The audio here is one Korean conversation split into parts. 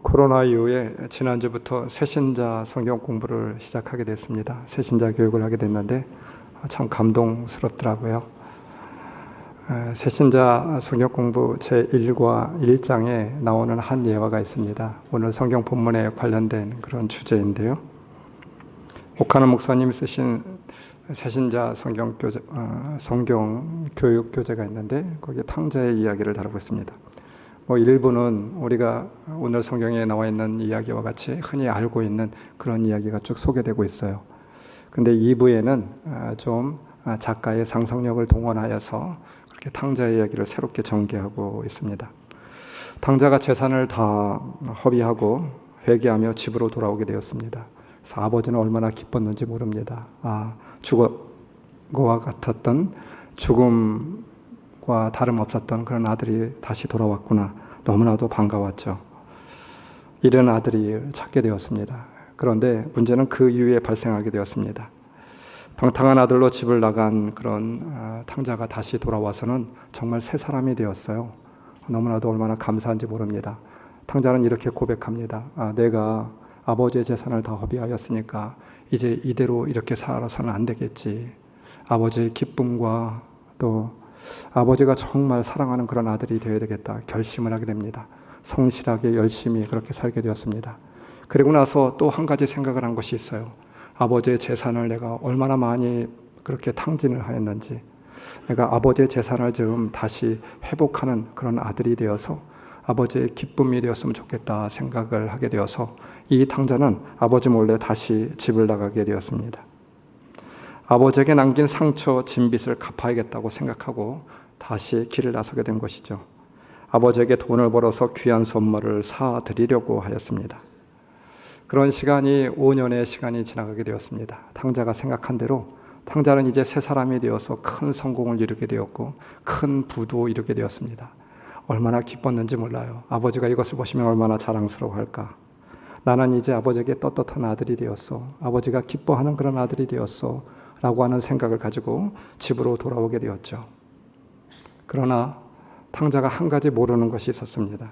코로나 이후에 지난주부터 새신자 성경 공부를 시작하게 됐습니다. 새신자 교육을 하게 됐는데 참 감동스럽더라고요. 새신자 성경 공부 제1과 1장에 나오는 한 예화가 있습니다. 오늘 성경 본문에 관련된 그런 주제인데요. 옥하는 목사님이 쓰신 새신자 성경 교육 교재가 있는데 거기에 탕자의 이야기를 다루고 있습니다. 일부는 우리가 오늘 성경에 나와 있는 이야기와 같이 흔히 알고 있는 그런 이야기가 쭉 소개되고 있어요. 근데 2부에는 좀 작가의 상상력을 동원하여서 그렇게 탕자의 이야기를 새롭게 전개하고 있습니다. 탕자가 재산을 다 허비하고 회개하며 집으로 돌아오게 되었습니다. 그래서 아버지는 얼마나 기뻤는지 모릅니다. 죽어와 같았던 죽음과 다름없었던 그런 아들이 다시 돌아왔구나. 너무나도 반가웠죠. 이런 아들이 찾게 되었습니다. 그런데 문제는 그 이후에 발생하게 되었습니다. 방탕한 아들로 집을 나간 그런 탕자가 다시 돌아와서는 정말 새 사람이 되었어요. 너무나도 얼마나 감사한지 모릅니다. 탕자는 이렇게 고백합니다. 내가 아버지의 재산을 다 허비하였으니까 이제 이대로 이렇게 살아서는 안 되겠지. 아버지의 기쁨과 또 아버지가 정말 사랑하는 그런 아들이 되어야 되겠다 결심을 하게 됩니다. 성실하게 열심히 그렇게 살게 되었습니다. 그리고 나서 또 한 가지 생각을 한 것이 있어요. 아버지의 재산을 내가 얼마나 많이 그렇게 탕진을 하였는지, 내가 아버지의 재산을 좀 다시 회복하는 그런 아들이 되어서 아버지의 기쁨이 되었으면 좋겠다 생각을 하게 되어서 이 탕자는 아버지 몰래 다시 집을 나가게 되었습니다. 아버지에게 남긴 상처, 진빚을 갚아야겠다고 생각하고 다시 길을 나서게 된 것이죠. 아버지에게 돈을 벌어서 귀한 선물을 사드리려고 하였습니다. 그런 시간이 5년의 시간이 지나가게 되었습니다. 탕자가 생각한 대로 탕자는 이제 새 사람이 되어서 큰 성공을 이루게 되었고 큰 부도 이루게 되었습니다. 얼마나 기뻤는지 몰라요. 아버지가 이것을 보시면 얼마나 자랑스러워할까. 나는 이제 아버지에게 떳떳한 아들이 되었어. 아버지가 기뻐하는 그런 아들이 되었어. 라고 하는 생각을 가지고 집으로 돌아오게 되었죠. 그러나 탕자가 한 가지 모르는 것이 있었습니다.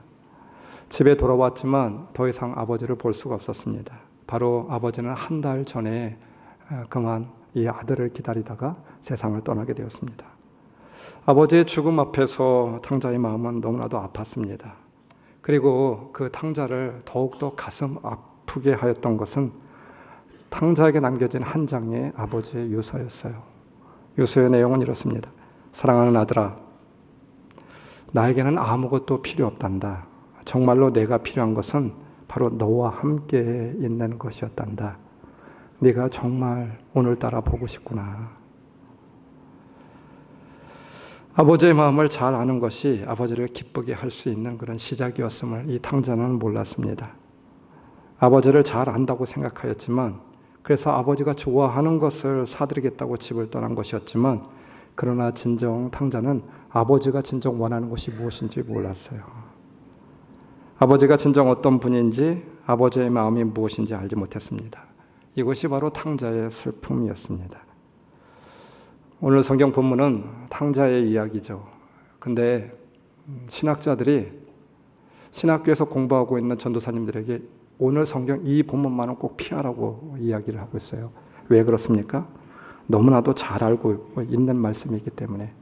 집에 돌아왔지만 더 이상 아버지를 볼 수가 없었습니다. 바로 아버지는 한 달 전에 그만 이 아들을 기다리다가 세상을 떠나게 되었습니다. 아버지의 죽음 앞에서 탕자의 마음은 너무나도 아팠습니다. 그리고 그 탕자를 더욱더 가슴 아프게 하였던 것은 탕자에게 남겨진 한 장의 아버지의 유서였어요. 유서의 내용은 이렇습니다. 사랑하는 아들아, 나에게는 아무것도 필요 없단다. 정말로 내가 필요한 것은 바로 너와 함께 있는 것이었단다. 네가 정말 오늘따라 보고 싶구나. 아버지의 마음을 잘 아는 것이 아버지를 기쁘게 할 수 있는 그런 시작이었음을 이 탕자는 몰랐습니다. 아버지를 잘 안다고 생각하였지만, 그래서 아버지가 좋아하는 것을 사드리겠다고 집을 떠난 것이었지만, 그러나 진정 탕자는 아버지가 진정 원하는 것이 무엇인지 몰랐어요. 아버지가 진정 어떤 분인지, 아버지의 마음이 무엇인지 알지 못했습니다. 이것이 바로 탕자의 슬픔이었습니다. 오늘 성경 본문은 탕자의 이야기죠. 근데 신학자들이 신학교에서 공부하고 있는 전도사님들에게 오늘 성경 이 본문만은 꼭 피하라고 이야기를 하고 있어요. 왜 그렇습니까? 너무나도 잘 알고 있는 말씀이기 때문에.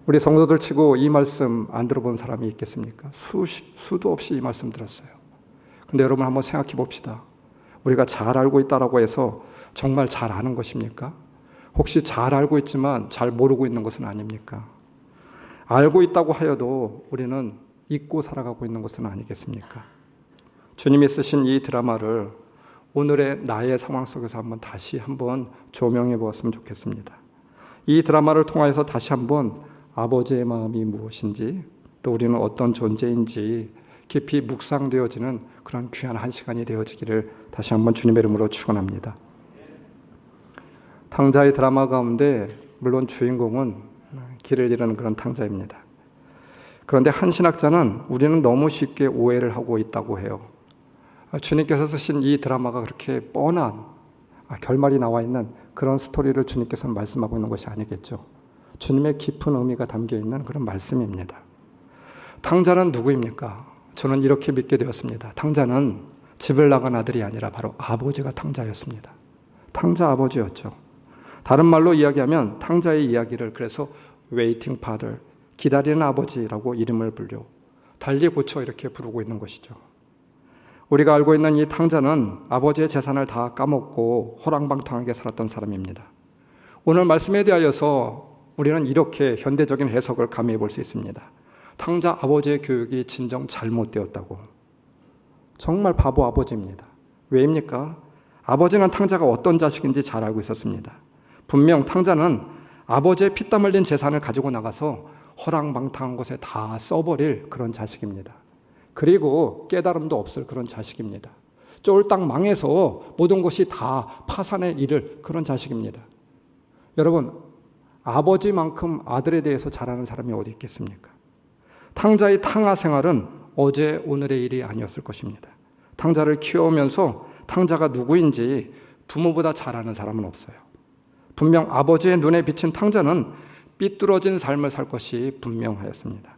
우리 성도들 치고 이 말씀 안 들어본 사람이 있겠습니까? 수도 없이 이 말씀 들었어요. 근데 여러분 한번 생각해 봅시다. 우리가 잘 알고 있다라고 해서 정말 잘 아는 것입니까? 혹시 잘 알고 있지만 잘 모르고 있는 것은 아닙니까? 알고 있다고 하여도 우리는 잊고 살아가고 있는 것은 아니겠습니까? 주님이 쓰신 이 드라마를 오늘의 나의 상황 속에서 다시 한번 조명해 보았으면 좋겠습니다. 이 드라마를 통해서 다시 한번 아버지의 마음이 무엇인지, 또 우리는 어떤 존재인지 깊이 묵상되어지는 그런 귀한 한 시간이 되어지기를 다시 한번 주님의 이름으로 축원합니다. 탕자의 드라마 가운데 물론 주인공은 길을 잃은 그런 탕자입니다. 그런데 한 신학자는 우리는 너무 쉽게 오해를 하고 있다고 해요. 주님께서 쓰신 이 드라마가 그렇게 뻔한 결말이 나와 있는 그런 스토리를 주님께서는 말씀하고 있는 것이 아니겠죠. 주님의 깊은 의미가 담겨 있는 그런 말씀입니다. 탕자는 누구입니까? 저는 이렇게 믿게 되었습니다. 탕자는 집을 나간 아들이 아니라 바로 아버지가 탕자였습니다. 탕자 아버지였죠. 다른 말로 이야기하면 탕자의 이야기를 그래서 waiting father, 기다리는 아버지라고 이름을 불려 달리 고쳐 이렇게 부르고 있는 것이죠. 우리가 알고 있는 이 탕자는 아버지의 재산을 다 까먹고 호랑방탕하게 살았던 사람입니다. 오늘 말씀에 대하여서 우리는 이렇게 현대적인 해석을 가미해 볼 수 있습니다. 탕자 아버지의 교육이 진정 잘못되었다고. 정말 바보 아버지입니다. 왜입니까? 아버지는 탕자가 어떤 자식인지 잘 알고 있었습니다. 분명 탕자는 아버지의 피땀 흘린 재산을 가지고 나가서 허랑방탕한 곳에 다 써버릴 그런 자식입니다. 그리고 깨달음도 없을 그런 자식입니다. 쫄딱 망해서 모든 것이 다 파산에 이를 그런 자식입니다. 여러분, 아버지만큼 아들에 대해서 잘하는 사람이 어디 있겠습니까? 탕자의 탕아 생활은 어제 오늘의 일이 아니었을 것입니다. 탕자를 키워오면서 탕자가 누구인지 부모보다 잘 아는 사람은 없어요. 분명 아버지의 눈에 비친 탕자는 삐뚤어진 삶을 살 것이 분명하였습니다.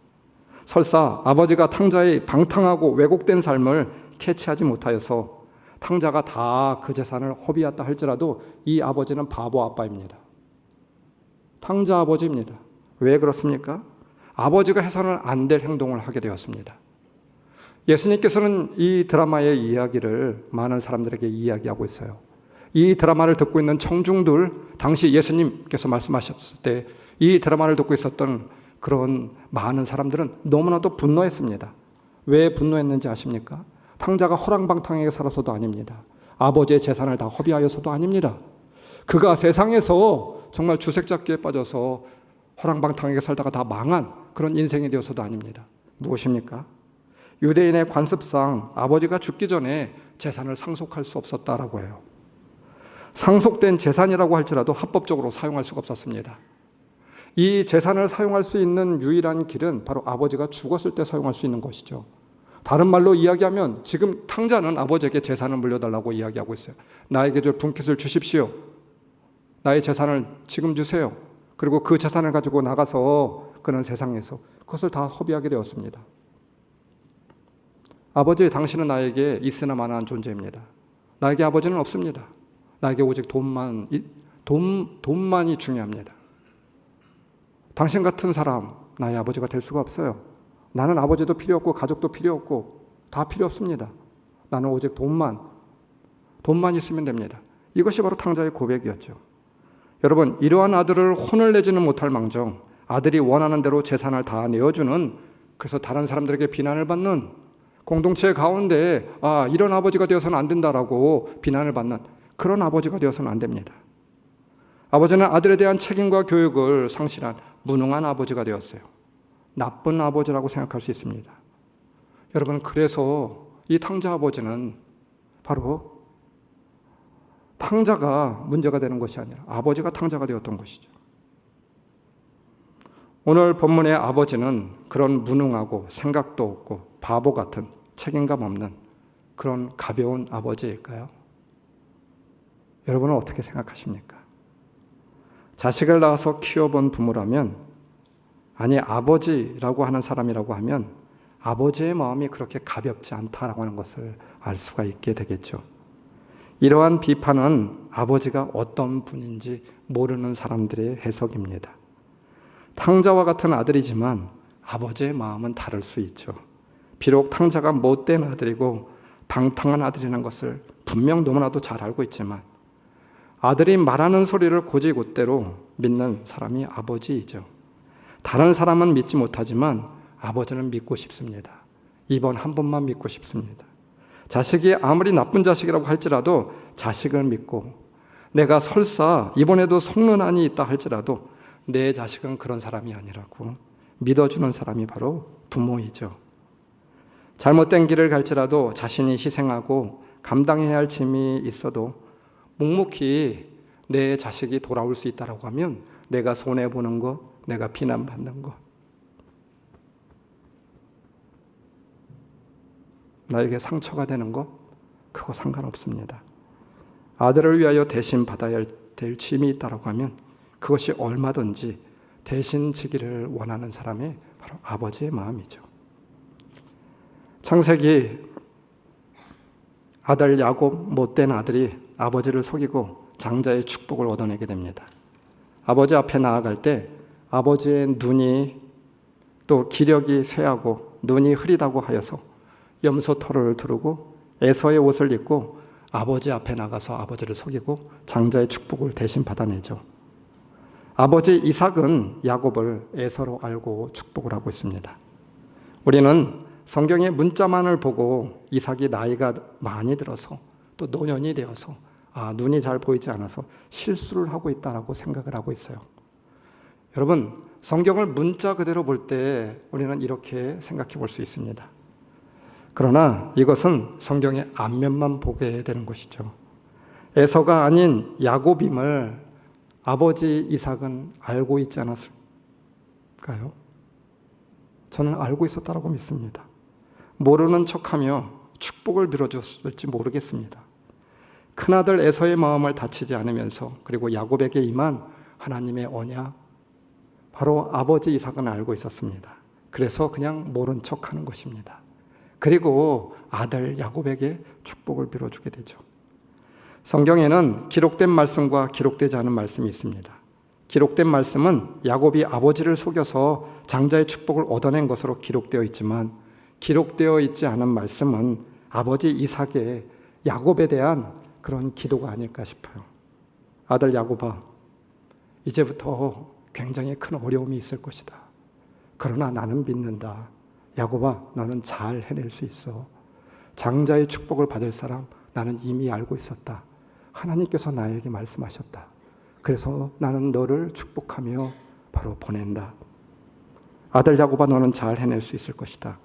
설사 아버지가 탕자의 방탕하고 왜곡된 삶을 캐치하지 못하여서 탕자가 다 그 재산을 허비했다 할지라도 이 아버지는 바보 아빠입니다. 탕자 아버지입니다. 왜 그렇습니까? 아버지가 해서는 안 될 행동을 하게 되었습니다. 예수님께서는 이 드라마의 이야기를 많은 사람들에게 이야기하고 있어요. 이 드라마를 듣고 있는 청중들, 당시 예수님께서 말씀하셨을 때 이 드라마를 듣고 있었던 그런 많은 사람들은 너무나도 분노했습니다. 왜 분노했는지 아십니까? 탕자가 허랑방탕하게 살아서도 아닙니다. 아버지의 재산을 다 허비하여서도 아닙니다. 그가 세상에서 정말 주색잡기에 빠져서 허랑방탕하게 살다가 다 망한 그런 인생이 되어서도 아닙니다. 무엇입니까? 유대인의 관습상 아버지가 죽기 전에 재산을 상속할 수 없었다라고 해요. 상속된 재산이라고 할지라도 합법적으로 사용할 수가 없었습니다. 이 재산을 사용할 수 있는 유일한 길은 바로 아버지가 죽었을 때 사용할 수 있는 것이죠. 다른 말로 이야기하면 지금 탕자는 아버지에게 재산을 물려달라고 이야기하고 있어요. 나에게 줄 분깃을 주십시오. 나의 재산을 지금 주세요. 그리고 그 재산을 가지고 나가서 그는 세상에서 그것을 다 허비하게 되었습니다. 아버지, 당신은 나에게 있으나 마나한 존재입니다. 나에게 아버지는 없습니다. 나에게 오직 돈만이 중요합니다. 당신 같은 사람, 나의 아버지가 될 수가 없어요. 나는 아버지도 필요 없고 가족도 필요 없고 다 필요 없습니다. 나는 오직 돈만 있으면 됩니다. 이것이 바로 탕자의 고백이었죠. 여러분, 이러한 아들을 혼을 내지는 못할 망정 아들이 원하는 대로 재산을 다 내어주는, 그래서 다른 사람들에게 비난을 받는, 공동체 가운데 이런 아버지가 되어서는 안 된다라고 비난을 받는 그런 아버지가 되어서는 안 됩니다. 아버지는 아들에 대한 책임과 교육을 상실한 무능한 아버지가 되었어요. 나쁜 아버지라고 생각할 수 있습니다. 여러분, 그래서 이 탕자 아버지는 바로 탕자가 문제가 되는 것이 아니라 아버지가 탕자가 되었던 것이죠. 오늘 본문의 아버지는 그런 무능하고 생각도 없고 바보 같은 책임감 없는 그런 가벼운 아버지일까요? 여러분은 어떻게 생각하십니까? 자식을 낳아서 키워본 부모라면, 아니 아버지라고 하는 사람이라고 하면 아버지의 마음이 그렇게 가볍지 않다라고 하는 것을 알 수가 있게 되겠죠. 이러한 비판은 아버지가 어떤 분인지 모르는 사람들의 해석입니다. 탕자와 같은 아들이지만 아버지의 마음은 다를 수 있죠. 비록 탕자가 못된 아들이고 방탕한 아들이라는 것을 분명 너무나도 잘 알고 있지만 아들이 말하는 소리를 곧이곧대로 믿는 사람이 아버지이죠. 다른 사람은 믿지 못하지만 아버지는 믿고 싶습니다. 이번 한 번만 믿고 싶습니다. 자식이 아무리 나쁜 자식이라고 할지라도 자식을 믿고, 내가 설사 이번에도 속는 한이 있다 할지라도 내 자식은 그런 사람이 아니라고 믿어주는 사람이 바로 부모이죠. 잘못된 길을 갈지라도 자신이 희생하고 감당해야 할 짐이 있어도 묵묵히 내 자식이 돌아올 수 있다고 하면 내가 손해보는 것, 내가 비난받는 것, 나에게 상처가 되는 것, 그거 상관없습니다. 아들을 위하여 대신 받아야 될 짐이 있다고 하면 그것이 얼마든지 대신 지기를 원하는 사람이 바로 아버지의 마음이죠. 창세기 아들 야곱 못된 아들이 아버지를 속이고 장자의 축복을 얻어내게 됩니다. 아버지 앞에 나아갈 때 아버지의 눈이 또 기력이 쇠하고 눈이 흐리다고 하여서 염소털을 두르고 에서의 옷을 입고 아버지 앞에 나가서 아버지를 속이고 장자의 축복을 대신 받아내죠. 아버지 이삭은 야곱을 에서로 알고 축복을 하고 있습니다. 우리는 성경의 문자만을 보고 이삭이 나이가 많이 들어서 또 노년이 되어서 눈이 잘 보이지 않아서 실수를 하고 있다라고 생각을 하고 있어요. 여러분, 성경을 문자 그대로 볼 때 우리는 이렇게 생각해 볼 수 있습니다. 그러나 이것은 성경의 앞면만 보게 되는 것이죠. 에서가 아닌 야곱임을 아버지 이삭은 알고 있지 않았을까요? 저는 알고 있었다고 믿습니다. 모르는 척하며 축복을 빌어줬을지 모르겠습니다. 큰아들 에서의 마음을 다치지 않으면서 그리고 야곱에게 임한 하나님의 언약, 바로 아버지 이삭은 알고 있었습니다. 그래서 그냥 모른 척하는 것입니다. 그리고 아들 야곱에게 축복을 빌어주게 되죠. 성경에는 기록된 말씀과 기록되지 않은 말씀이 있습니다. 기록된 말씀은 야곱이 아버지를 속여서 장자의 축복을 얻어낸 것으로 기록되어 있지만, 기록되어 있지 않은 말씀은 아버지 이삭의 야곱에 대한 그런 기도가 아닐까 싶어요. 아들 야곱아, 이제부터 굉장히 큰 어려움이 있을 것이다. 그러나 나는 믿는다. 야곱아, 너는 잘 해낼 수 있어. 장자의 축복을 받을 사람 나는 이미 알고 있었다. 하나님께서 나에게 말씀하셨다. 그래서 나는 너를 축복하며 바로 보낸다. 아들 야곱아, 너는 잘 해낼 수 있을 것이다.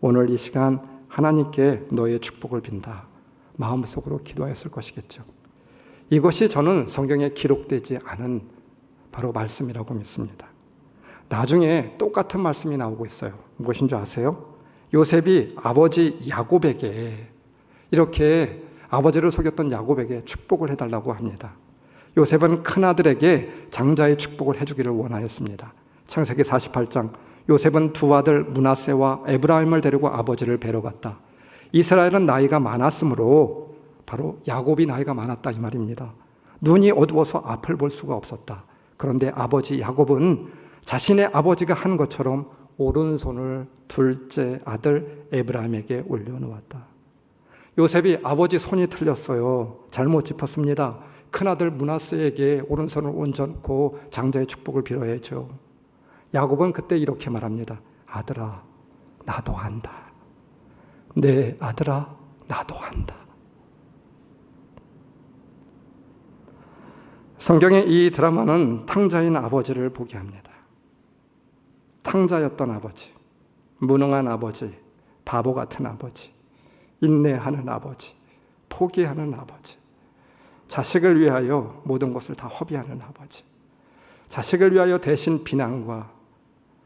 오늘 이 시간 하나님께 너의 축복을 빈다. 마음속으로 기도하였을 것이겠죠. 이것이 저는 성경에 기록되지 않은 바로 말씀이라고 믿습니다. 나중에 똑같은 말씀이 나오고 있어요. 무엇인 줄 아세요? 요셉이 아버지 야곱에게, 이렇게 아버지를 속였던 야곱에게 축복을 해달라고 합니다. 요셉은 큰아들에게 장자의 축복을 해주기를 원하였습니다. 창세기 48장, 요셉은 두 아들 므낫세와 에브라임을 데리고 아버지를 뵈러 갔다. 이스라엘은 나이가 많았으므로, 바로 야곱이 나이가 많았다 이 말입니다. 눈이 어두워서 앞을 볼 수가 없었다. 그런데 아버지 야곱은 자신의 아버지가 한 것처럼 오른손을 둘째 아들 에브라임에게 올려놓았다. 요셉이 아버지 손이 틀렸어요. 잘못 짚었습니다. 큰아들 므낫세에게 오른손을 얹어놓고 장자의 축복을 빌어야죠. 야곱은 그때 이렇게 말합니다. 아들아, 나도 안다. 네, 아들아, 나도 안다. 성경의 이 드라마는 탕자인 아버지를 보게 합니다. 탕자였던 아버지, 무능한 아버지, 바보 같은 아버지, 인내하는 아버지, 포기하는 아버지, 자식을 위하여 모든 것을 다 허비하는 아버지, 자식을 위하여 대신 비난과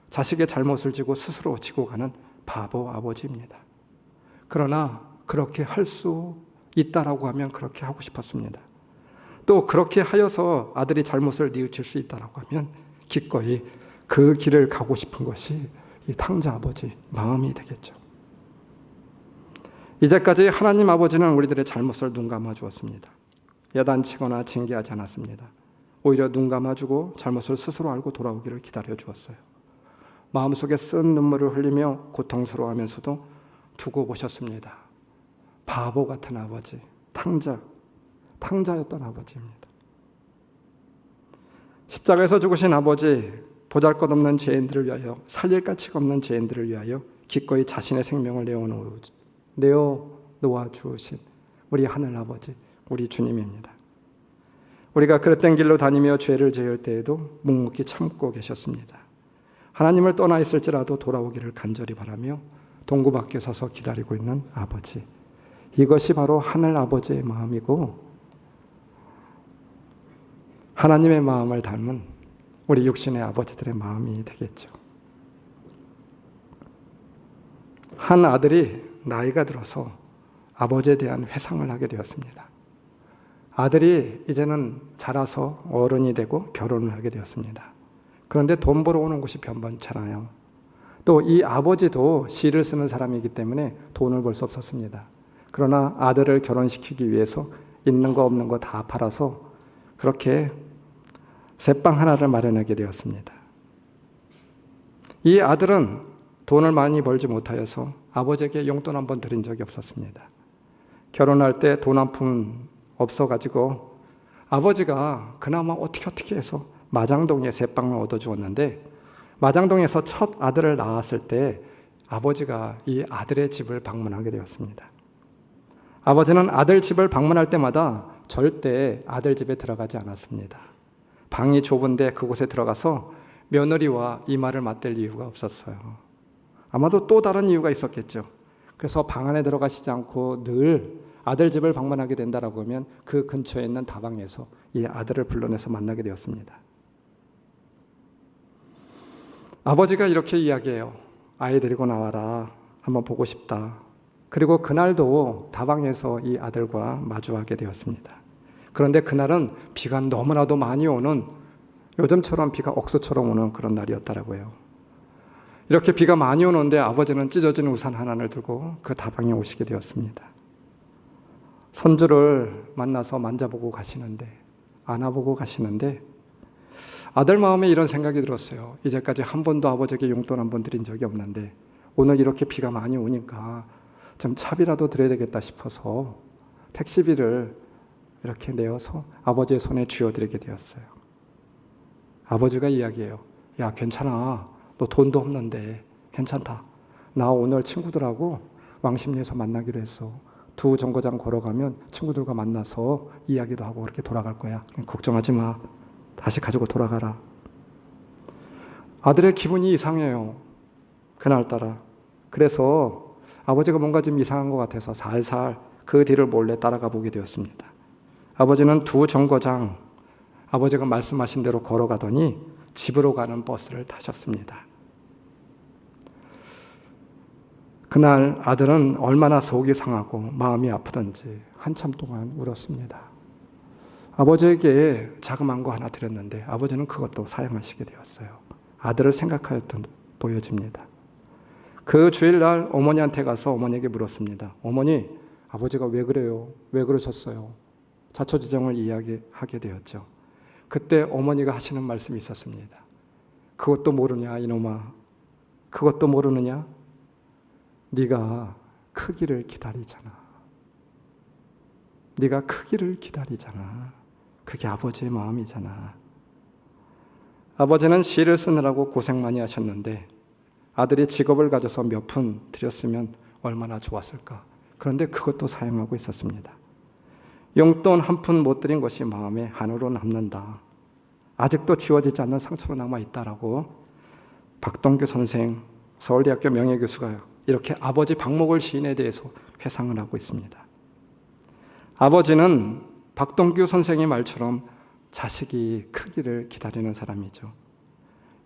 자식의 잘못을 지고 스스로 지고 가는 바보 아버지입니다. 그러나 그렇게 할 수 있다라고 하면 그렇게 하고 싶었습니다. 또 그렇게 하여서 아들이 잘못을 뉘우칠 수 있다라고 하면 기꺼이 그 길을 가고 싶은 것이 이 탕자 아버지 마음이 되겠죠. 이제까지 하나님 아버지는 우리들의 잘못을 눈 감아 주었습니다. 야단치거나 징계하지 않았습니다. 오히려 눈 감아주고 잘못을 스스로 알고 돌아오기를 기다려 주었어요. 마음속에 쓴 눈물을 흘리며 고통스러워하면서도 두고 보셨습니다. 바보 같은 아버지, 탕자였던 아버지입니다. 십자가에서 죽으신 아버지, 보잘것없는 죄인들을 위하여, 살릴 가치가 없는 죄인들을 위하여 기꺼이 자신의 생명을 내어놓아 주신 우리 하늘 아버지, 우리 주님입니다. 우리가 그릇된 길로 다니며 죄를 지을 때에도 묵묵히 참고 계셨습니다. 하나님을 떠나 있을지라도 돌아오기를 간절히 바라며 동구 밖에 서서 기다리고 있는 아버지, 이것이 바로 하늘 아버지의 마음이고 하나님의 마음을 닮은 우리 육신의 아버지들의 마음이 되겠죠. 한 아들이 나이가 들어서 아버지에 대한 회상을 하게 되었습니다. 아들이 이제는 자라서 어른이 되고 결혼을 하게 되었습니다. 그런데 돈 벌어 오는 곳이 변변찮아요. 또 이 아버지도 시를 쓰는 사람이기 때문에 돈을 벌 수 없었습니다. 그러나 아들을 결혼시키기 위해서 있는 거 없는 거 다 팔아서 그렇게 새빵 하나를 마련하게 되었습니다. 이 아들은 돈을 많이 벌지 못하여서 아버지에게 용돈 한 번 드린 적이 없었습니다. 결혼할 때 돈 한 푼 없어가지고 아버지가 그나마 어떻게 해서 마장동에 새빵을 얻어주었는데, 마장동에서 첫 아들을 낳았을 때 아버지가 이 아들의 집을 방문하게 되었습니다. 아버지는 아들 집을 방문할 때마다 절대 아들 집에 들어가지 않았습니다. 방이 좁은데 그곳에 들어가서 며느리와 이마를 맞댈 이유가 없었어요. 아마도 또 다른 이유가 있었겠죠. 그래서 방 안에 들어가시지 않고 늘 아들 집을 방문하게 된다라고 하면 그 근처에 있는 다방에서 이 아들을 불러내서 만나게 되었습니다. 아버지가 이렇게 이야기해요. 아이 데리고 나와라. 한번 보고 싶다. 그리고 그날도 다방에서 이 아들과 마주하게 되었습니다. 그런데 그날은 비가 너무나도 많이 오는, 요즘처럼 비가 억수처럼 오는 그런 날이었더라고요. 이렇게 비가 많이 오는데 아버지는 찢어진 우산 하나를 들고 그 다방에 오시게 되었습니다. 손주를 만나서 만져보고 가시는데, 안아보고 가시는데 아들 마음에 이런 생각이 들었어요. 이제까지 한 번도 아버지에게 용돈 한 번 드린 적이 없는데 오늘 이렇게 비가 많이 오니까 좀 차비라도 드려야 되겠다 싶어서 택시비를 이렇게 내어서 아버지의 손에 쥐어드리게 되었어요. 아버지가 이야기해요. 야, 괜찮아. 너 돈도 없는데 괜찮다. 나 오늘 친구들하고 왕십리에서 만나기로 했어. 2 정거장 걸어가면 친구들과 만나서 이야기도 하고 그렇게 돌아갈 거야. 걱정하지 마. 다시 가지고 돌아가라. 아들의 기분이 이상해요. 그날따라. 그래서 아버지가 뭔가 좀 이상한 것 같아서 살살 그 뒤를 몰래 따라가 보게 되었습니다. 아버지는 2 정거장, 아버지가 말씀하신 대로 걸어가더니 집으로 가는 버스를 타셨습니다. 그날 아들은 얼마나 속이 상하고 마음이 아프던지 한참 동안 울었습니다. 아버지에게 자그마한 거 하나 드렸는데 아버지는 그것도 사양하시게 되었어요. 아들을 생각하였던 보여집니다. 그 주일날 어머니한테 가서 어머니에게 물었습니다. 어머니, 아버지가 왜 그래요? 왜 그러셨어요? 자초지종을 이야기하게 되었죠. 그때 어머니가 하시는 말씀이 있었습니다. 그것도 모르냐 이놈아. 그것도 모르느냐? 네가 크기를 기다리잖아. 네가 크기를 기다리잖아. 그게 아버지의 마음이잖아. 아버지는 시를 쓰느라고 고생 많이 하셨는데 아들이 직업을 가져서 몇 푼 드렸으면 얼마나 좋았을까. 그런데 그것도 사용하고 있었습니다. 용돈 한 푼 못 드린 것이 마음에 한으로 남는다. 아직도 지워지지 않는 상처로 남아있다라고 박동규 선생, 서울대학교 명예교수가 이렇게 아버지 박목월 시인에 대해서 회상을 하고 있습니다. 아버지는 박동규 선생의 말처럼 자식이 크기를 기다리는 사람이죠.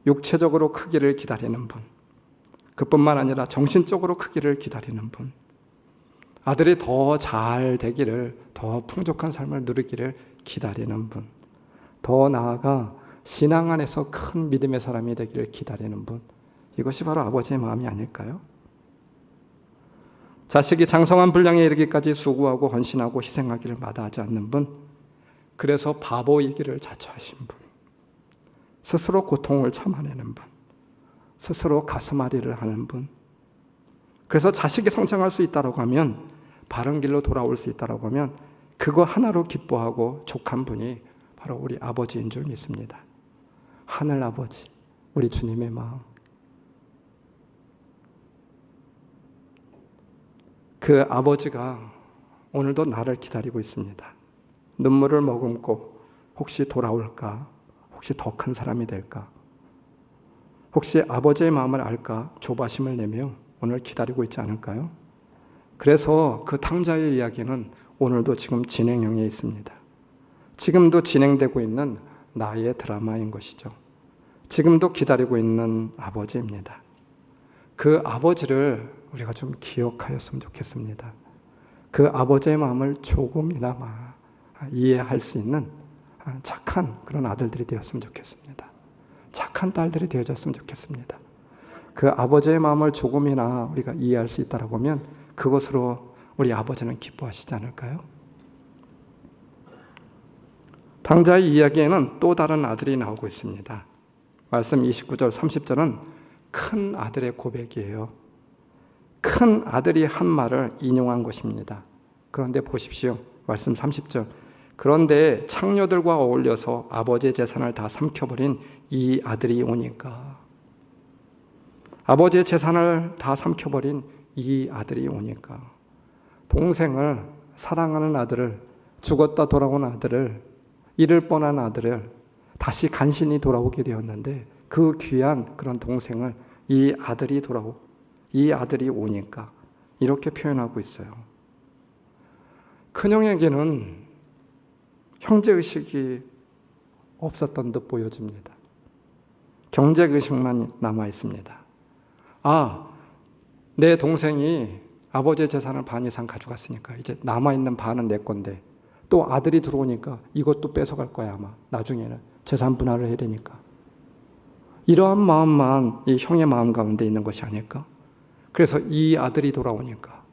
육체적으로 크기를 기다리는 분, 그뿐만 아니라 정신적으로 크기를 기다리는 분, 아들이 더 잘 되기를, 더 풍족한 삶을 누리기를 기다리는 분, 더 나아가 신앙 안에서 큰 믿음의 사람이 되기를 기다리는 분, 이것이 바로 아버지의 마음이 아닐까요? 자식이 장성한 분량에 이르기까지 수고하고 헌신하고 희생하기를 마다하지 않는 분, 그래서 바보이기를 자처하신 분, 스스로 고통을 참아내는 분, 스스로 가슴앓이를 하는 분, 그래서 자식이 성장할 수 있다고 하면, 바른 길로 돌아올 수 있다고 하면 그거 하나로 기뻐하고 족한 분이 바로 우리 아버지인 줄 믿습니다. 하늘 아버지, 우리 주님의 마음. 그 아버지가 오늘도 나를 기다리고 있습니다. 눈물을 머금고 혹시 돌아올까? 혹시 더 큰 사람이 될까? 혹시 아버지의 마음을 알까? 조바심을 내며 오늘 기다리고 있지 않을까요? 그래서 그 탕자의 이야기는 오늘도 지금 진행형에 있습니다. 지금도 진행되고 있는 나의 드라마인 것이죠. 지금도 기다리고 있는 아버지입니다. 그 아버지를 우리가 좀 기억하였으면 좋겠습니다. 그 아버지의 마음을 조금이나마 이해할 수 있는 착한 그런 아들들이 되었으면 좋겠습니다. 착한 딸들이 되어졌으면 좋겠습니다. 그 아버지의 마음을 조금이나 우리가 이해할 수 있다라고 하면 그것으로 우리 아버지는 기뻐하시지 않을까요? 방자의 이야기에는 또 다른 아들이 나오고 있습니다. 말씀 29절 30절은 큰 아들의 고백이에요. 큰 아들이 한 말을 인용한 것입니다. 그런데 보십시오. 말씀 30절. 그런데 창녀들과 어울려서 아버지의 재산을 다 삼켜버린 이 아들이 오니까. 아버지의 재산을 다 삼켜버린 이 아들이 오니까. 동생을, 사랑하는 아들을, 죽었다 돌아온 아들을, 잃을 뻔한 아들을 다시 간신히 돌아오게 되었는데 그 귀한 그런 동생을 이 아들이 오니까 이렇게 표현하고 있어요. 큰형에게는 형제의식이 없었던 듯 보여집니다. 경제의식만 남아 있습니다. 내 동생이 아버지의 재산을 반 이상 가져갔으니까 이제 남아있는 반은 내 건데 또 아들이 들어오니까 이것도 뺏어갈 거야 아마. 나중에는 재산 분할을 해야 되니까. 이러한 마음만 이 형의 마음 가운데 있는 것이 아닐까? 그래서 이 아들이 돌아오니까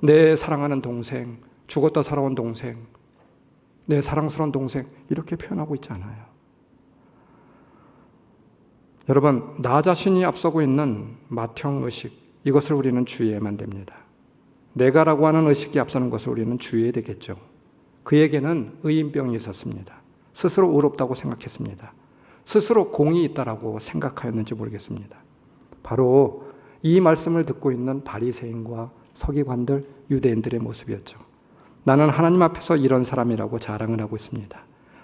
내 사랑하는 동생, 죽었다 살아온 동생, 내 사랑스러운 동생 이렇게 표현하고 있지 않아요. 여러분, 나 자신이 앞서고 있는 맏형의식, 이것을 우리는 주의해야만 됩니다. 내가라고 하는 의식이 앞서는 것을 우리는 주의해야 되겠죠. 그에게는 의인병이 있었습니다. 스스로 의롭다고 생각했습니다. 스스로 공이 있다라고 생각하였는지 모르겠습니다. 바로 이 말씀을 듣고 있는 바리새인과 서기관들, 유대인들의 모습이었죠. 나는 하나님 앞에서 이런 사람이라고 자랑을 하고 있습니다.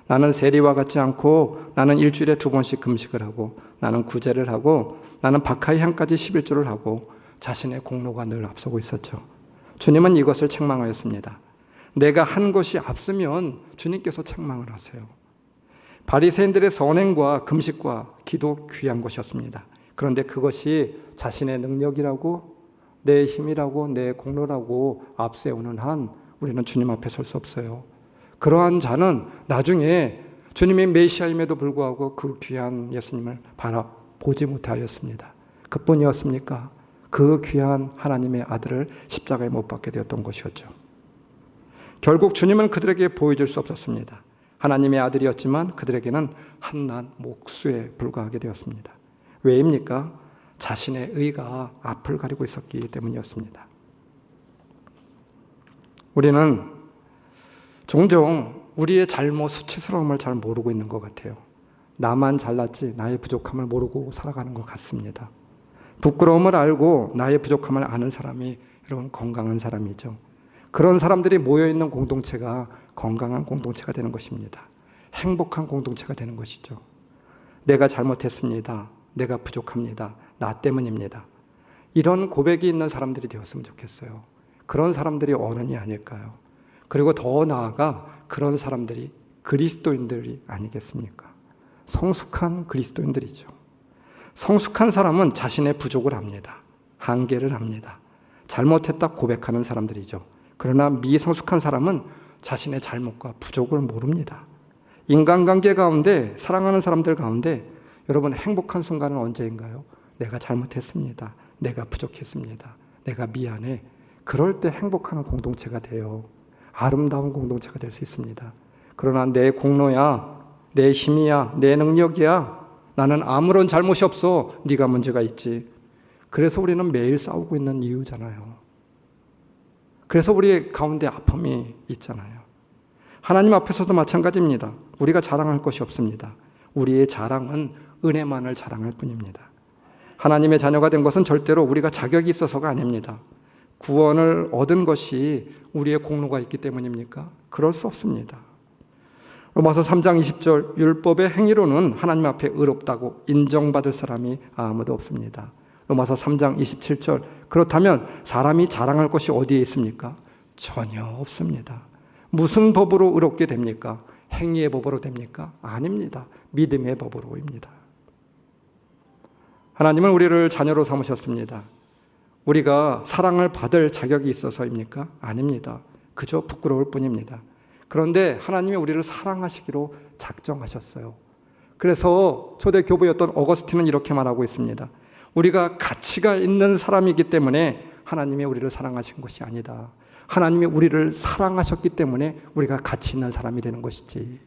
나는 세리와 같지 않고 나는 일주일에 2번씩 금식을 하고 나는 구제를 하고 나는 박하의 향까지 11조를 하고 자신의 공로가 늘 앞서고 있었죠. 주님은 이것을 책망하였습니다. 내가 한 것이 앞서면 주님께서 책망을 하세요. 바리새인들의 선행과 금식과 기도 귀한 것이었습니다. 그런데 그것이 자신의 능력이라고 내 힘이라고 내 공로라고 앞세우는 한 우리는 주님 앞에 설 수 없어요. 그러한 자는 나중에 주님의 메시아임에도 불구하고 그 귀한 예수님을 바라보지 못하였습니다. 그뿐이었습니까? 그 귀한 하나님의 아들을 십자가에 못 박게 되었던 것이었죠. 결국 주님은 그들에게 보여줄 수 없었습니다. 하나님의 아들이었지만 그들에게는 한낱 목수에 불과하게 되었습니다. 왜입니까? 자신의 의가 앞을 가리고 있었기 때문이었습니다. 우리는 종종 우리의 잘못, 수치스러움을 잘 모르고 있는 것 같아요. 나만 잘났지 나의 부족함을 모르고 살아가는 것 같습니다. 부끄러움을 알고 나의 부족함을 아는 사람이 여러분 건강한 사람이죠. 그런 사람들이 모여있는 공동체가 건강한 공동체가 되는 것입니다. 행복한 공동체가 되는 것이죠. 내가 잘못했습니다. 내가 부족합니다. 나 때문입니다. 이런 고백이 있는 사람들이 되었으면 좋겠어요. 그런 사람들이 어른이 아닐까요? 그리고 더 나아가 그런 사람들이 그리스도인들이 아니겠습니까? 성숙한 그리스도인들이죠. 성숙한 사람은 자신의 부족을 압니다. 한계를 압니다. 잘못했다 고백하는 사람들이죠. 그러나 미성숙한 사람은 자신의 잘못과 부족을 모릅니다. 인간관계 가운데 사랑하는 사람들 가운데 여러분 행복한 순간은 언제인가요? 내가 잘못했습니다. 내가 부족했습니다. 내가 미안해. 그럴 때 행복한 공동체가 돼요. 아름다운 공동체가 될 수 있습니다. 그러나 내 공로야, 내 힘이야, 내 능력이야. 나는 아무런 잘못이 없어. 네가 문제가 있지. 그래서 우리는 매일 싸우고 있는 이유잖아요. 그래서 우리 가운데 아픔이 있잖아요. 하나님 앞에서도 마찬가지입니다. 우리가 자랑할 것이 없습니다. 우리의 자랑은 은혜만을 자랑할 뿐입니다. 하나님의 자녀가 된 것은 절대로 우리가 자격이 있어서가 아닙니다. 구원을 얻은 것이 우리의 공로가 있기 때문입니까? 그럴 수 없습니다. 로마서 3장 20절 율법의 행위로는 하나님 앞에 의롭다고 인정받을 사람이 아무도 없습니다. 로마서 3장 27절 그렇다면 사람이 자랑할 것이 어디에 있습니까? 전혀 없습니다. 무슨 법으로 의롭게 됩니까? 행위의 법으로 됩니까? 아닙니다. 믿음의 법으로입니다. 하나님은 우리를 자녀로 삼으셨습니다. 우리가 사랑을 받을 자격이 있어서입니까? 아닙니다. 그저 부끄러울 뿐입니다. 그런데 하나님이 우리를 사랑하시기로 작정하셨어요. 그래서 초대 교부였던 어거스틴은 이렇게 말하고 있습니다. 우리가 가치가 있는 사람이기 때문에 하나님이 우리를 사랑하신 것이 아니다. 하나님이 우리를 사랑하셨기 때문에 우리가 가치 있는 사람이 되는 것이지.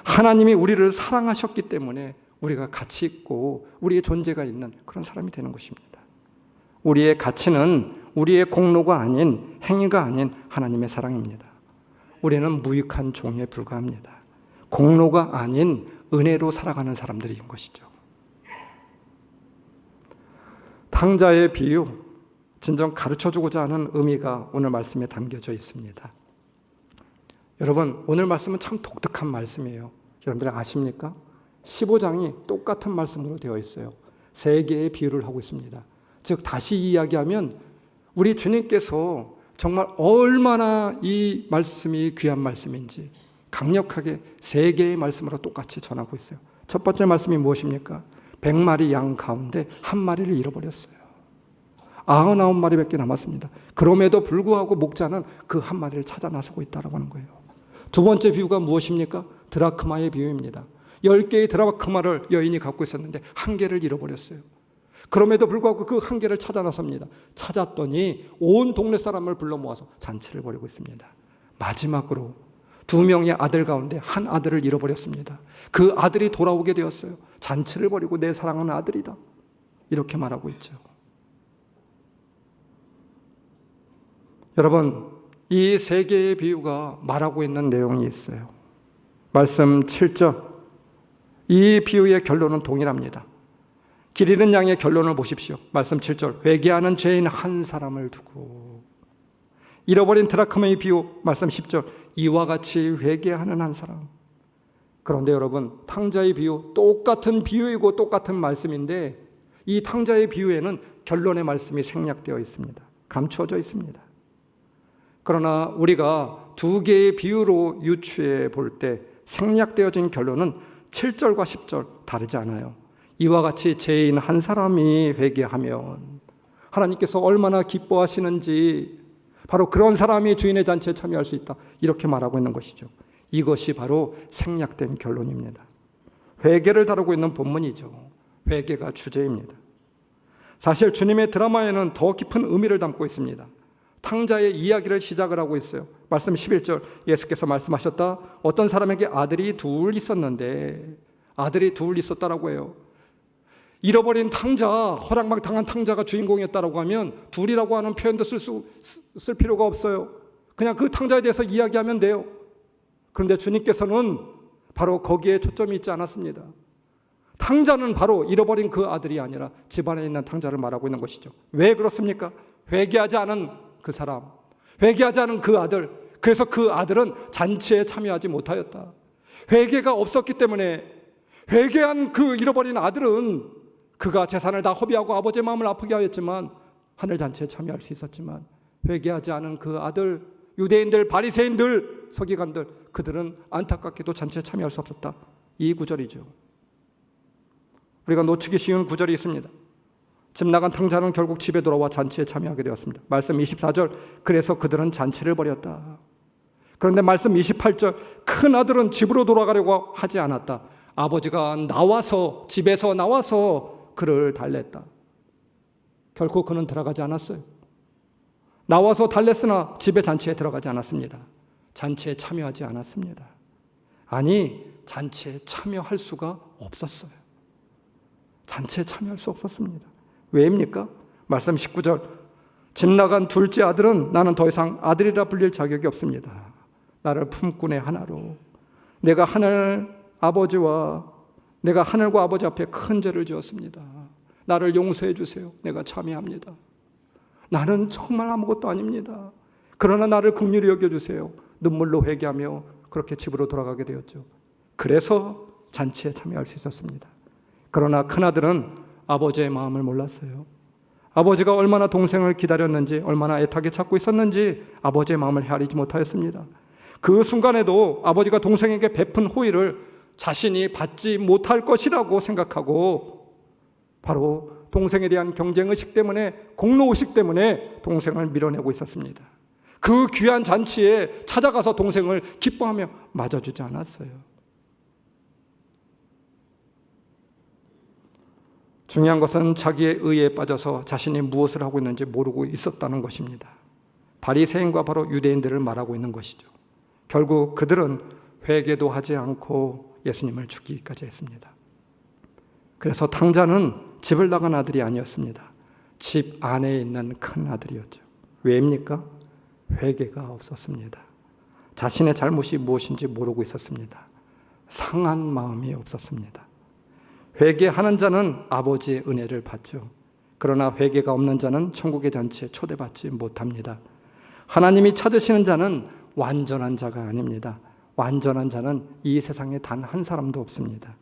하나님이 우리를 사랑하셨기 때문에 우리가 가치 있고 우리의 존재가 있는 그런 사람이 되는 것입니다. 우리의 가치는 우리의 공로가 아닌, 행위가 아닌 하나님의 사랑입니다. 우리는 무익한 종에 불과합니다. 공로가 아닌 은혜로 살아가는 사람들인 것이죠. 탕자의 비유, 진정 가르쳐주고자 하는 의미가 오늘 말씀에 담겨져 있습니다. 여러분, 오늘 말씀은 참 독특한 말씀이에요. 여러분들 아십니까? 15장이 똑같은 말씀으로 되어 있어요. 세 개의 비유를 하고 있습니다. 즉 다시 이야기하면 우리 주님께서 정말 얼마나 이 말씀이 귀한 말씀인지 강력하게 세 개의 말씀으로 똑같이 전하고 있어요. 첫 번째 말씀이 무엇입니까? 100마리 양 가운데 한 마리를 잃어버렸어요. 99마리밖에 남았습니다. 그럼에도 불구하고 목자는 그 한 마리를 찾아 나서고 있다고 하는 거예요. 두 번째 비유가 무엇입니까? 드라크마의 비유입니다. 10개의 드라크마를 여인이 갖고 있었는데 한 개를 잃어버렸어요. 그럼에도 불구하고 그 한 개를 찾아 나섭니다. 찾았더니 온 동네 사람을 불러 모아서 잔치를 벌이고 있습니다. 마지막으로 2명의 아들 가운데 한 아들을 잃어버렸습니다. 그 아들이 돌아오게 되었어요. 잔치를 벌이고 내 사랑하는 아들이다. 이렇게 말하고 있죠. 여러분, 이 세 개의 비유가 말하고 있는 내용이 있어요. 말씀 7절. 이 비유의 결론은 동일합니다. 길 잃은 양의 결론을 보십시오. 말씀 7절. 회개하는 죄인 한 사람을 두고. 잃어버린 드라크마의 비유. 말씀 10절. 이와 같이 회개하는 한 사람. 그런데 여러분, 탕자의 비유, 똑같은 비유이고 똑같은 말씀인데 이 탕자의 비유에는 결론의 말씀이 생략되어 있습니다. 감추어져 있습니다. 그러나 우리가 두 개의 비유로 유추해 볼 때 생략되어진 결론은 7절과 10절 다르지 않아요. 이와 같이 죄인 한 사람이 회개하면 하나님께서 얼마나 기뻐하시는지, 바로 그런 사람이 주인의 잔치에 참여할 수 있다, 이렇게 말하고 있는 것이죠. 이것이 바로 생략된 결론입니다. 회개를 다루고 있는 본문이죠. 회개가 주제입니다. 사실 주님의 드라마에는 더 깊은 의미를 담고 있습니다. 탕자의 이야기를 시작을 하고 있어요. 말씀 11절, 예수께서 말씀하셨다. 어떤 사람에게 아들이 둘 있었는데, 아들이 둘 있었다라고 해요. 잃어버린 탕자, 허락당한 탕자가 주인공이었다라고 하면 둘이라고 하는 표현도 쓸 필요가 없어요. 그냥 그 탕자에 대해서 이야기하면 돼요. 그런데 주님께서는 바로 거기에 초점이 있지 않았습니다. 탕자는 바로 잃어버린 그 아들이 아니라 집안에 있는 탕자를 말하고 있는 것이죠. 왜 그렇습니까? 회개하지 않은 그 사람, 회개하지 않은 그 아들, 그래서 그 아들은 잔치에 참여하지 못하였다. 회개가 없었기 때문에 회개한 그 잃어버린 아들은 그가 재산을 다 허비하고 아버지의 마음을 아프게 하였지만 하늘 잔치에 참여할 수 있었지만, 회개하지 않은 그 아들, 유대인들, 바리새인들, 서기관들, 그들은 안타깝게도 잔치에 참여할 수 없었다. 이 구절이죠. 우리가 놓치기 쉬운 구절이 있습니다. 집 나간 탕자는 결국 집에 돌아와 잔치에 참여하게 되었습니다. 말씀 24절, 그래서 그들은 잔치를 벌였다. 그런데 말씀 28절, 큰 아들은 집으로 돌아가려고 하지 않았다. 아버지가 나와서, 집에서 나와서 그를 달랬다. 결코 그는 들어가지 않았어요. 나와서 달랬으나 집에 잔치에 들어가지 않았습니다. 잔치에 참여하지 않았습니다. 아니, 잔치에 참여할 수가 없었어요. 잔치에 참여할 수 없었습니다. 왜입니까? 말씀 19절, 집 나간 둘째 아들은 나는 더 이상 아들이라 불릴 자격이 없습니다. 나를 품꾼의 하나로 내가 하늘과 아버지 앞에 큰 죄를 지었습니다. 나를 용서해 주세요. 내가 참여합니다. 나는 정말 아무것도 아닙니다. 그러나 나를 긍휼히 여겨주세요. 눈물로 회개하며 그렇게 집으로 돌아가게 되었죠. 그래서 잔치에 참여할 수 있었습니다. 그러나 큰아들은 아버지의 마음을 몰랐어요. 아버지가 얼마나 동생을 기다렸는지, 얼마나 애타게 찾고 있었는지 아버지의 마음을 헤아리지 못하였습니다. 그 순간에도 아버지가 동생에게 베푼 호의를 자신이 받지 못할 것이라고 생각하고, 바로 동생에 대한 경쟁의식 때문에, 공로의식 때문에 동생을 밀어내고 있었습니다. 그 귀한 잔치에 찾아가서 동생을 기뻐하며 맞아주지 않았어요. 중요한 것은 자기의 의에 빠져서 자신이 무엇을 하고 있는지 모르고 있었다는 것입니다. 바리새인과 바로 유대인들을 말하고 있는 것이죠. 결국 그들은 회개도 하지 않고 예수님을 죽이기까지 했습니다. 그래서 탕자는 집을 나간 아들이 아니었습니다. 집 안에 있는 큰 아들이었죠. 왜입니까? 회개가 없었습니다. 자신의 잘못이 무엇인지 모르고 있었습니다. 상한 마음이 없었습니다. 회개하는 자는 아버지의 은혜를 받죠. 그러나 회개가 없는 자는 천국의 잔치에 초대받지 못합니다. 하나님이 찾으시는 자는 완전한 자가 아닙니다. 완전한 자는 이 세상에 단 한 사람도 없습니다.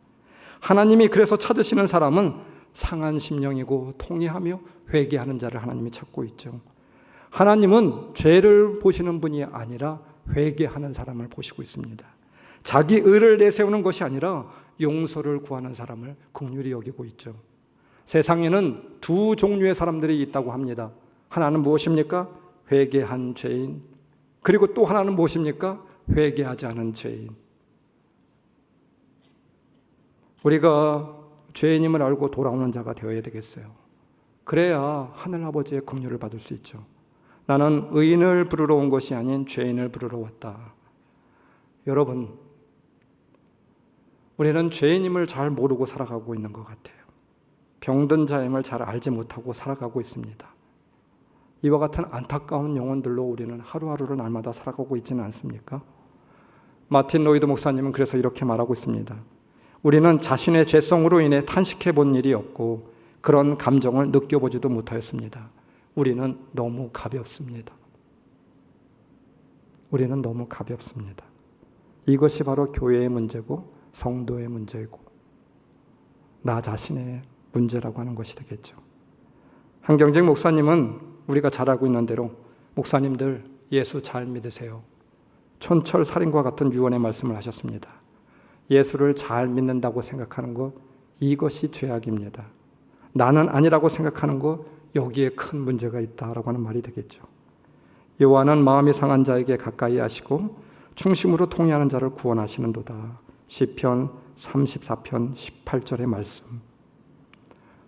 하나님이 그래서 찾으시는 사람은 상한 심령이고 통회하며 회개하는 자를 하나님이 찾고 있죠. 하나님은 죄를 보시는 분이 아니라 회개하는 사람을 보시고 있습니다. 자기 의를 내세우는 것이 아니라 용서를 구하는 사람을 긍휼히 여기고 있죠. 세상에는 두 종류의 사람들이 있다고 합니다. 하나는 무엇입니까? 회개한 죄인. 그리고 또 하나는 무엇입니까? 회개하지 않은 죄인. 우리가 죄인임을 알고 돌아오는 자가 되어야 되겠어요. 그래야 하늘아버지의 긍휼을 받을 수 있죠. 나는 의인을 부르러 온 것이 아닌 죄인을 부르러 왔다. 여러분, 우리는 죄인임을 잘 모르고 살아가고 있는 것 같아요. 병든 자임을 잘 알지 못하고 살아가고 있습니다. 이와 같은 안타까운 영혼들로 우리는 하루하루를 날마다 살아가고 있지는 않습니까? 마틴 로이드 목사님은 그래서 이렇게 말하고 있습니다. 우리는 자신의 죄성으로 인해 탄식해 본 일이 없고 그런 감정을 느껴보지도 못하였습니다. 우리는 너무 가볍습니다. 우리는 너무 가볍습니다. 이것이 바로 교회의 문제고 성도의 문제이고 나 자신의 문제라고 하는 것이 되겠죠. 한경직 목사님은 우리가 잘 알고 있는 대로 목사님들 예수 잘 믿으세요. 촌철살인과 같은 유언의 말씀을 하셨습니다. 예수를 잘 믿는다고 생각하는 것, 이것이 죄악입니다. 나는 아니라고 생각하는 것, 여기에 큰 문제가 있다라고 하는 말이 되겠죠. 여호와는 마음이 상한 자에게 가까이 하시고 충심으로 통회하는 자를 구원하시는도다. 시편 34편 18절의 말씀.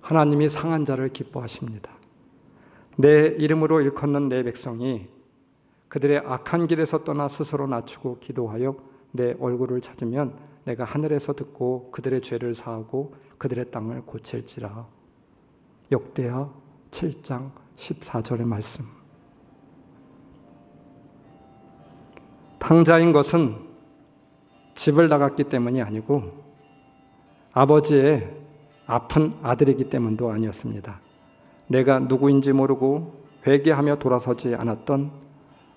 하나님이 상한 자를 기뻐하십니다. 내 이름으로 일컫는 내 백성이 그들의 악한 길에서 떠나 스스로 낮추고 기도하여 내 얼굴을 찾으면 내가 하늘에서 듣고 그들의 죄를 사하고 그들의 땅을 고칠지라. 역대하 7장 14절의 말씀. 탕자인 것은 집을 나갔기 때문이 아니고 아버지의 아픈 아들이기 때문도 아니었습니다. 내가 누구인지 모르고 회개하며 돌아서지 않았던,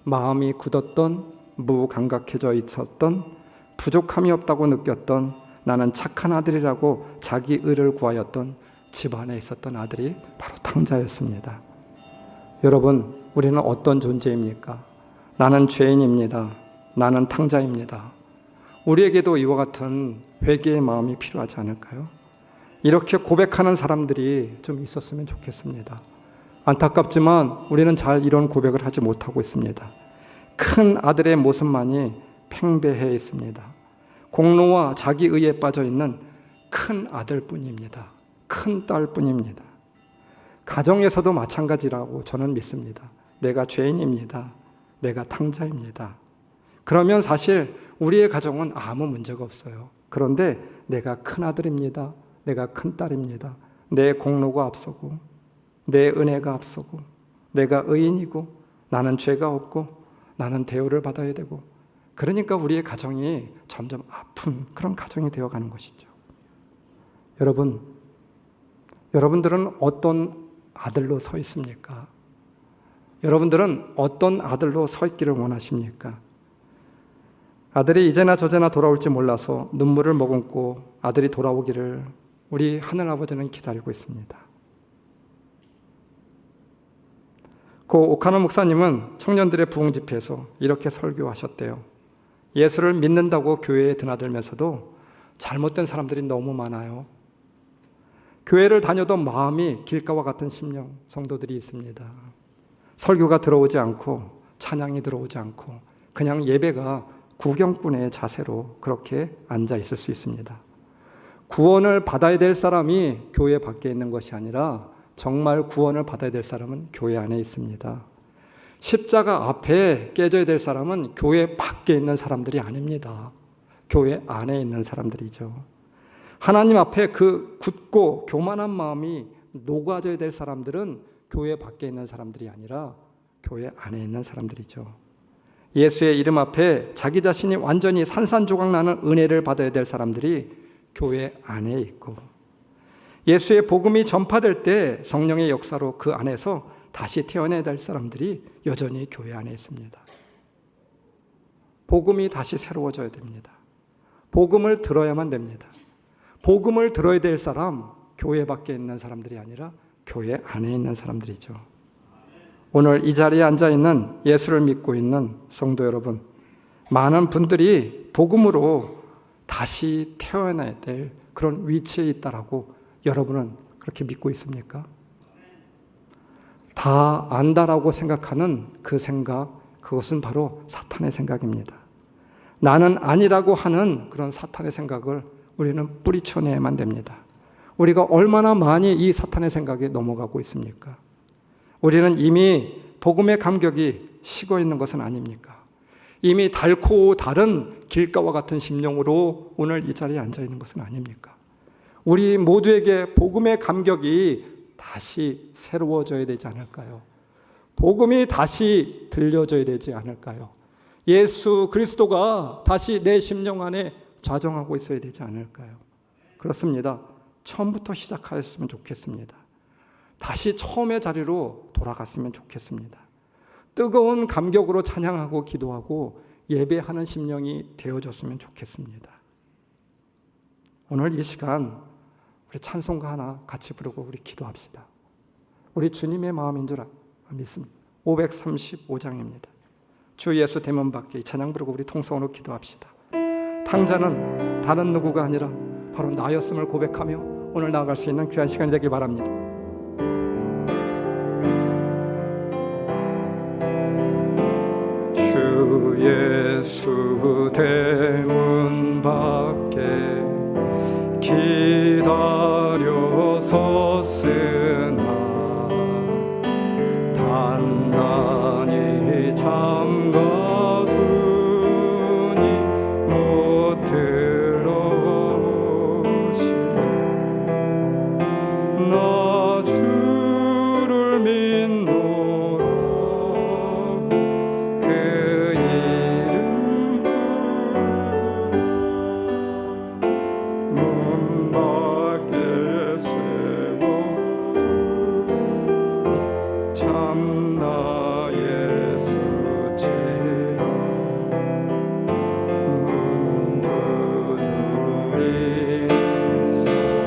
마음이 굳었던, 무감각해져 있었던, 부족함이 없다고 느꼈던, 나는 착한 아들이라고 자기 의를 구하였던 집안에 있었던 아들이 바로 탕자였습니다. 여러분, 우리는 어떤 존재입니까? 나는 죄인입니다. 나는 탕자입니다. 우리에게도 이와 같은 회개의 마음이 필요하지 않을까요? 이렇게 고백하는 사람들이 좀 있었으면 좋겠습니다. 안타깝지만 우리는 잘 이런 고백을 하지 못하고 있습니다. 큰 아들의 모습만이 팽배해 있습니다. 공로와 자기 의에 빠져 있는 큰 아들뿐입니다. 큰 딸뿐입니다. 가정에서도 마찬가지라고 저는 믿습니다. 내가 죄인입니다. 내가 탕자입니다. 그러면 사실 우리의 가정은 아무 문제가 없어요. 그런데 내가 큰 아들입니다. 내가 큰 딸입니다. 내 공로가 앞서고 내 은혜가 앞서고 내가 의인이고 나는 죄가 없고 나는 대우를 받아야 되고, 그러니까 우리의 가정이 점점 아픈 그런 가정이 되어가는 것이죠. 여러분들은 어떤 아들로 서 있습니까? 여러분들은 어떤 아들로 서 있기를 원하십니까? 아들이 이제나 저제나 돌아올지 몰라서 눈물을 머금고 아들이 돌아오기를 우리 하늘아버지는 기다리고 있습니다. 고 오카노 목사님은 청년들의 부흥 집회에서 이렇게 설교하셨대요. 예수를 믿는다고 교회에 드나들면서도 잘못된 사람들이 너무 많아요. 교회를 다녀도 마음이 길가와 같은 심령 성도들이 있습니다. 설교가 들어오지 않고 찬양이 들어오지 않고 그냥 예배가 구경꾼의 자세로 그렇게 앉아 있을 수 있습니다. 구원을 받아야 될 사람이 교회 밖에 있는 것이 아니라 정말 구원을 받아야 될 사람은 교회 안에 있습니다. 십자가 앞에 깨져야 될 사람은 교회 밖에 있는 사람들이 아닙니다. 교회 안에 있는 사람들이죠. 하나님 앞에 그 굳고 교만한 마음이 녹아져야 될 사람들은 교회 밖에 있는 사람들이 아니라 교회 안에 있는 사람들이죠. 예수의 이름 앞에 자기 자신이 완전히 산산조각 나는 은혜를 받아야 될 사람들이 교회 안에 있고, 예수의 복음이 전파될 때 성령의 역사로 그 안에서 다시 태어나야 될 사람들이 여전히 교회 안에 있습니다. 복음이 다시 새로워져야 됩니다. 복음을 들어야만 됩니다. 복음을 들어야 될 사람, 교회 밖에 있는 사람들이 아니라 교회 안에 있는 사람들이죠. 오늘 이 자리에 앉아 있는 예수를 믿고 있는 성도 여러분, 많은 분들이 복음으로 다시 태어나야 될 그런 위치에 있다라고 여러분은 그렇게 믿고 있습니까? 다 안다라고 생각하는 그 생각, 그것은 바로 사탄의 생각입니다. 나는 아니라고 하는 그런 사탄의 생각을 우리는 뿌리쳐내야만 됩니다. 우리가 얼마나 많이 이 사탄의 생각에 넘어가고 있습니까? 우리는 이미 복음의 감격이 식어 있는 것은 아닙니까? 이미 닳고 다른 길가와 같은 심령으로 오늘 이 자리에 앉아 있는 것은 아닙니까? 우리 모두에게 복음의 감격이 다시 새로워져야 되지 않을까요? 복음이 다시 들려져야 되지 않을까요? 예수 그리스도가 다시 내 심령 안에 좌정하고 있어야 되지 않을까요? 그렇습니다. 처음부터 시작하였으면 좋겠습니다. 다시 처음의 자리로 돌아갔으면 좋겠습니다. 뜨거운 감격으로 찬양하고 기도하고 예배하는 심령이 되어졌으면 좋겠습니다. 오늘 이 시간 우리 찬송가 하나 같이 부르고 우리 기도합시다. 우리 주님의 마음인 줄 믿습니다. 535장입니다. 주 예수 대문 밖에 이 찬양 부르고 우리 통성으로 기도합시다. 탕자는 다른 누구가 아니라 바로 나였음을 고백하며 오늘 나아갈 수 있는 귀한 시간이 되길 바랍니다. 주 예수 대문 밖에 기다려 섰으나 단단히 잠가두니 못 들어오시네. 나 주를 믿노라 그 이름 부르라 문 밖에 세워두니 참 나의 수치라 문 두드리는 손은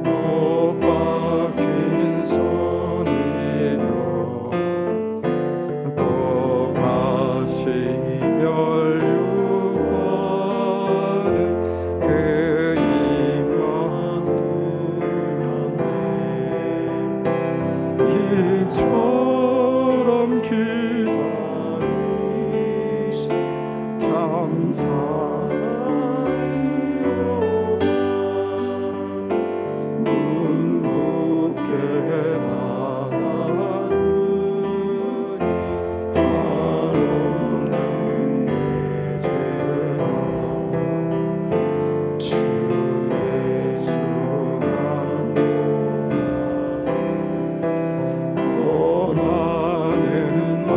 못 박힌 손이여 또 가시 멸류관은 그 입만 뚫렸네. 이처럼 기다리시 참 사랑이로다. 문 밖에 닫아두니 한없는 내 죄라. 주 예수 간구하네 원하는 말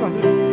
맞아요.